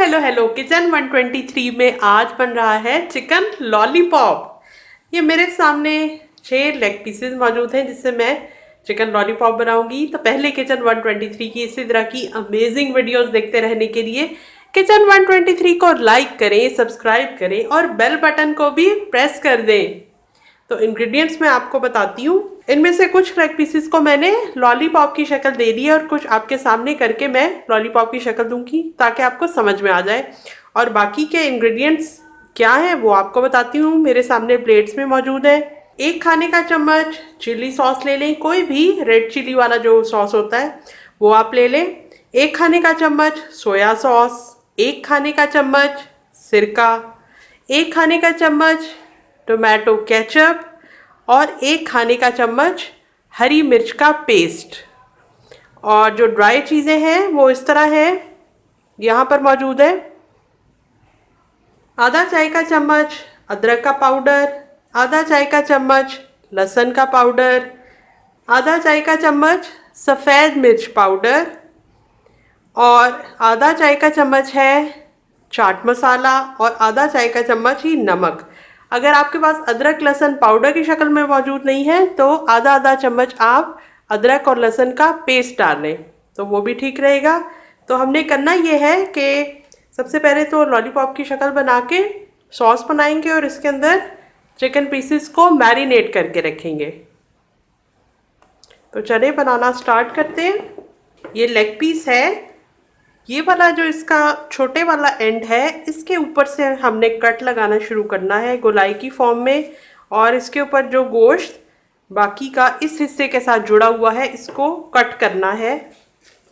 Hello kitchen 123 में आज बन रहा है चिकन लॉलीपॉप। ये मेरे सामने 6 लेग पीसेस मौजूद हैं जिससे मैं चिकन लॉलीपॉप बनाऊंगी। तो पहले किचन 123 की इसी तरह की अमेजिंग वीडियोस देखते रहने के लिए किचन 123 को लाइक करें, सब्सक्राइब करें और बेल बटन को भी प्रेस कर दें। तो इंग्रेडिएंट्स मैं आपको बताती हूँ। इनमें से कुछ लेग पीसेस को मैंने लॉलीपॉप की शक्ल दे दी है और कुछ आपके सामने करके मैं लॉलीपॉप की शक्ल दूंगी ताकि आपको समझ में आ जाए। और बाकी के इंग्रेडिएंट्स क्या है वो आपको बताती हूँ। मेरे सामने प्लेट्स में मौजूद है। 1 खाने का चम्मच चिली सॉस ले लें, कोई भी रेड चिली वाला जो सॉस होता है वो आप ले लें। 1 खाने का चम्मच सोया सॉस, 1 खाने का चम्मच सिरका, 1 खाने का चम्मच टोमेटो केचप और 1 खाने का चम्मच हरी मिर्च का पेस्ट। और जो ड्राई चीज़ें हैं वो इस तरह है, यहाँ पर मौजूद है। आधा चाय का चम्मच अदरक का पाउडर, आधा चाय का चम्मच लहसुन का पाउडर, आधा चाय का चम्मच सफ़ेद मिर्च पाउडर और आधा चाय का चम्मच है चाट मसाला और आधा चाय का चम्मच ही नमक। अगर आपके पास अदरक लहसुन पाउडर की शक्ल में मौजूद नहीं है तो आधा आधा चम्मच आप अदरक और लहसुन का पेस्ट डाल लें तो वो भी ठीक रहेगा। तो हमने करना ये है कि सबसे पहले तो लॉलीपॉप की शक्ल बना के सॉस बनाएंगे और इसके अंदर चिकन पीसेस को मैरिनेट करके रखेंगे। तो चलिए बनाना स्टार्ट करते हैं। ये लेग पीस है, ये वाला जो इसका छोटे वाला एंड है इसके ऊपर से हमने कट लगाना शुरू करना है गोलाई की फॉर्म में। और इसके ऊपर जो गोश्त बाकी का इस हिस्से के साथ जुड़ा हुआ है इसको कट करना है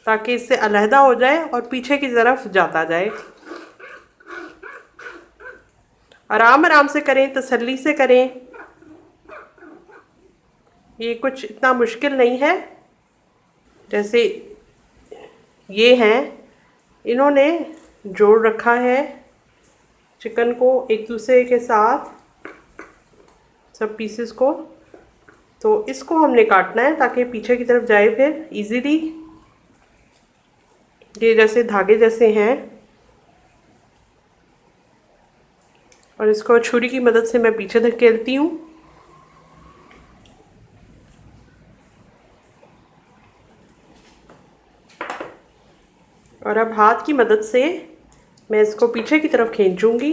ताकि इससे अलहदा हो जाए और पीछे की तरफ जाता जाए। आराम आराम से करें, तसल्ली से करें, ये कुछ इतना मुश्किल नहीं है। जैसे ये हैं, इन्होंने जोड़ रखा है चिकन को एक दूसरे के साथ, सब पीसेस को। तो इसको हमने काटना है ताकि पीछे की तरफ जाए फिर इजीली। ये जैसे धागे जैसे हैं और इसको छुरी की मदद से मैं पीछे धकेलती हूँ। और अब हाथ की मदद से मैं इसको पीछे की तरफ खींचूंगी।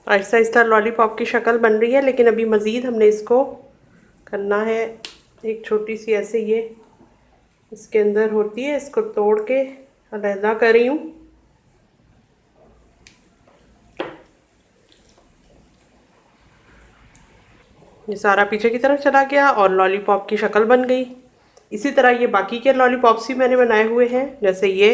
आहिस्ता आहिस्ता लॉलीपॉप की शक्ल बन रही है, लेकिन अभी मज़ीद हमने इसको करना है। एक छोटी सी ऐसे ये इसके अंदर होती है, इसको तोड़ के अलहदा कर रही हूँ। ये सारा पीछे की तरफ चला गया और लॉलीपॉप की शक्ल बन गई। इसी तरह ये बाकी के लॉलीपॉप्स भी मैंने बनाए हुए हैं, जैसे ये।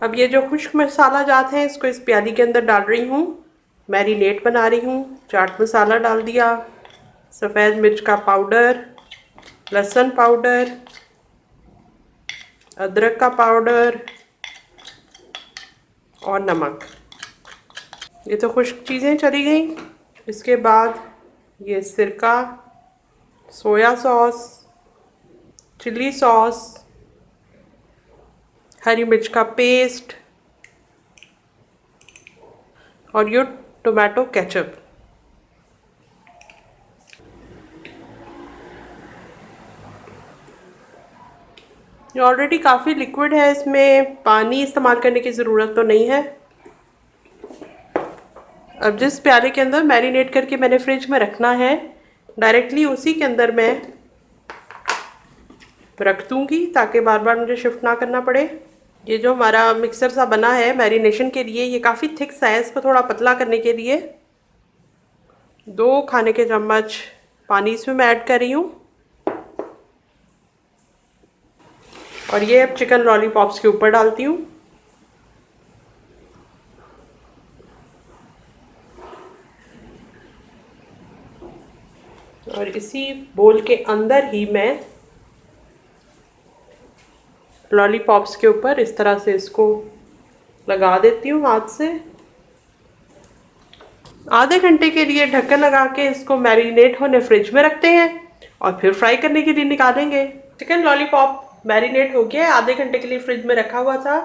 अब ये जो खुश्क मसाला जात है इसको इस प्याली के अंदर डाल रही हूँ। मैरिनेट बना रही हूँ। चाट मसाला डाल दिया, सफ़ेद मिर्च का पाउडर, लहसुन पाउडर, अदरक का पाउडर और नमक। ये तो खुश्क चीज़ें चली गई। इसके बाद ये सिरका, सोया सॉस, चिली सॉस, हरी मिर्च का पेस्ट और ये टोमेटो केचप। ये ऑलरेडी काफ़ी लिक्विड है, इसमें पानी इस्तेमाल करने की ज़रूरत तो नहीं है। अब जिस प्याले के अंदर मैरिनेट करके मैंने फ्रिज में रखना है डायरेक्टली उसी के अंदर मैं रख दूँगी ताकि बार बार मुझे शिफ्ट ना करना पड़े। ये जो हमारा मिक्सर सा बना है मैरिनेशन के लिए, ये काफ़ी थिक सा है। इसको थोड़ा पतला करने के लिए 2 खाने के चम्मच पानी इसमें मैं ऐड कर रही हूँ। और ये अब चिकन लॉलीपॉप्स के ऊपर डालती हूँ। और इसी बोल के अंदर ही मैं लॉलीपॉप्स के ऊपर इस तरह से इसको लगा देती हूँ हाथ से। आधे घंटे के लिए ढक्कन लगा के इसको मैरिनेट होने फ्रिज में रखते हैं और फिर फ्राई करने के लिए निकालेंगे। चिकन लॉलीपॉप मैरिनेट हो गया है, आधे घंटे के लिए फ्रिज में रखा हुआ था।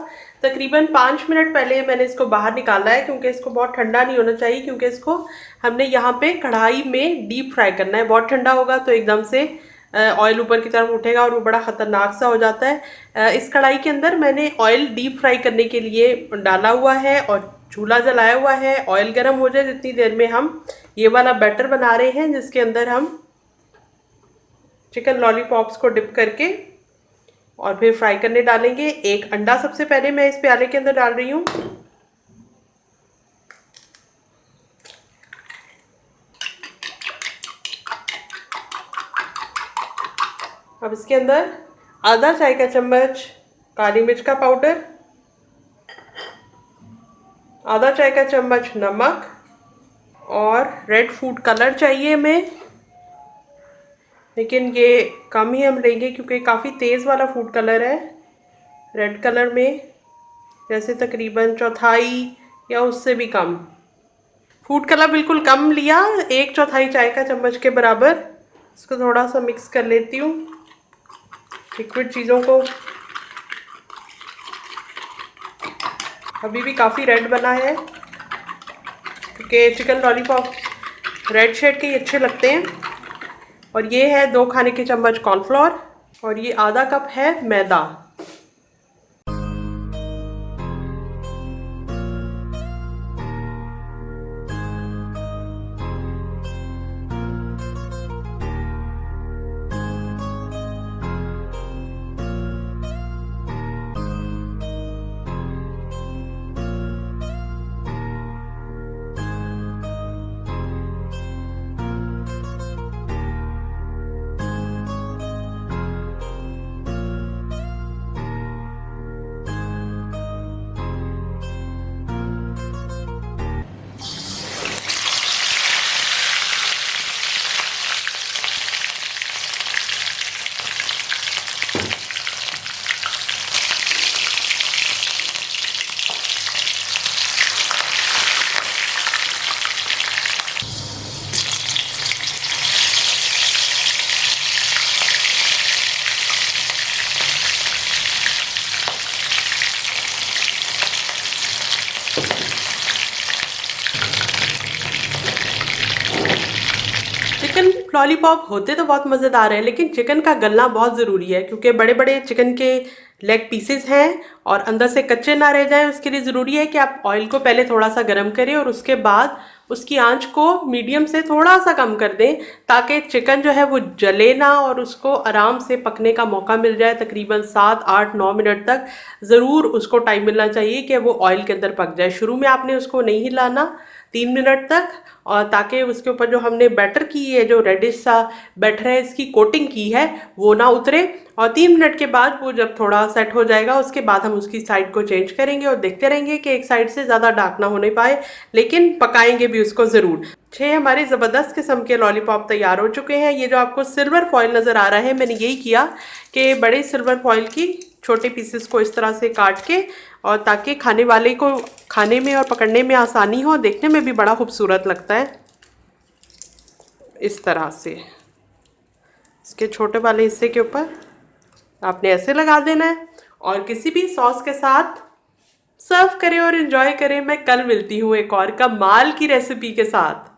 तकरीबन 5 मिनट पहले मैंने इसको बाहर निकाला है, क्योंकि इसको बहुत ठंडा नहीं होना चाहिए, क्योंकि इसको हमने यहाँ पे कढ़ाई में डीप फ्राई करना है। बहुत ठंडा होगा तो एकदम से ऑयल ऊपर की तरफ उठेगा और वो बड़ा ख़तरनाक सा हो जाता है। इस कढ़ाई के अंदर मैंने ऑयल डीप फ्राई करने के लिए डाला हुआ है और चूल्हा जलाया हुआ है। ऑयल गर्म हो जाए जितनी देर में हम ये वाला बैटर बना रहे हैं, जिसके अंदर हम चिकन लॉलीपॉप्स को डिप करके और फिर फ्राई करने डालेंगे। एक अंडा सबसे पहले मैं इस प्याले के अंदर डाल रही हूँ। अब इसके अंदर आधा चाय का चम्मच काली मिर्च का पाउडर, आधा चाय का चम्मच नमक और रेड फूड कलर चाहिए हमें, लेकिन ये कम ही हम लेंगे क्योंकि काफ़ी तेज़ वाला फूड कलर है। रेड कलर में जैसे तकरीबन चौथाई या उससे भी कम फूड कलर, बिल्कुल कम लिया, 1/4 चाय का चम्मच के बराबर। इसको थोड़ा सा मिक्स कर लेती हूँ लिक्विड चीज़ों को। अभी भी काफ़ी रेड बना है क्योंकि चिकन लॉलीपॉप रेड शेड के ही अच्छे लगते हैं। और ये है 2 खाने के चम्मच कॉर्नफ्लोर और ये आधा कप है मैदा। चिकन लॉलीपॉप होते तो बहुत मज़ेदार है, लेकिन चिकन का गलना बहुत ज़रूरी है क्योंकि बड़े बड़े चिकन के लेग पीसेस हैं और अंदर से कच्चे ना रह जाएं। उसके लिए ज़रूरी है कि आप ऑयल को पहले थोड़ा सा गर्म करें और उसके बाद उसकी आंच को मीडियम से थोड़ा सा कम कर दें, ताकि चिकन जो है वो जले ना और उसको आराम से पकने का मौका मिल जाए। तकरीबन 7, 8, 9 मिनट तक ज़रूर उसको टाइम मिलना चाहिए कि वो ऑयल के अंदर पक जाए। शुरू में आपने उसको नहीं हिलाना 3 मिनट तक, और ताकि उसके ऊपर जो हमने बैटर की है, जो रेडिश सा बैटर है, इसकी कोटिंग की है, वो ना उतरे। और 3 मिनट के बाद वो जब थोड़ा सेट हो जाएगा उसके बाद हम उसकी साइड को चेंज करेंगे और देखते रहेंगे कि एक साइड से ज़्यादा डार्क ना होने पाए, लेकिन पकाएंगे भी उसको ज़रूर। 6 हमारे ज़बरदस्त किस्म के लॉलीपॉप तैयार हो चुके हैं। ये जो आपको सिल्वर फॉइल नज़र आ रहा है, मैंने यही किया कि बड़े सिल्वर फॉइल की छोटे पीसेस को इस तरह से काट के, और ताकि खाने वाले को खाने में और पकड़ने में आसानी हो, देखने में भी बड़ा खूबसूरत लगता है। इस तरह से इसके छोटे वाले हिस्से के ऊपर आपने ऐसे लगा देना है और किसी भी सॉस के साथ सर्व करें और एंजॉय करें। मैं कल मिलती हूँ एक और कमाल की रेसिपी के साथ।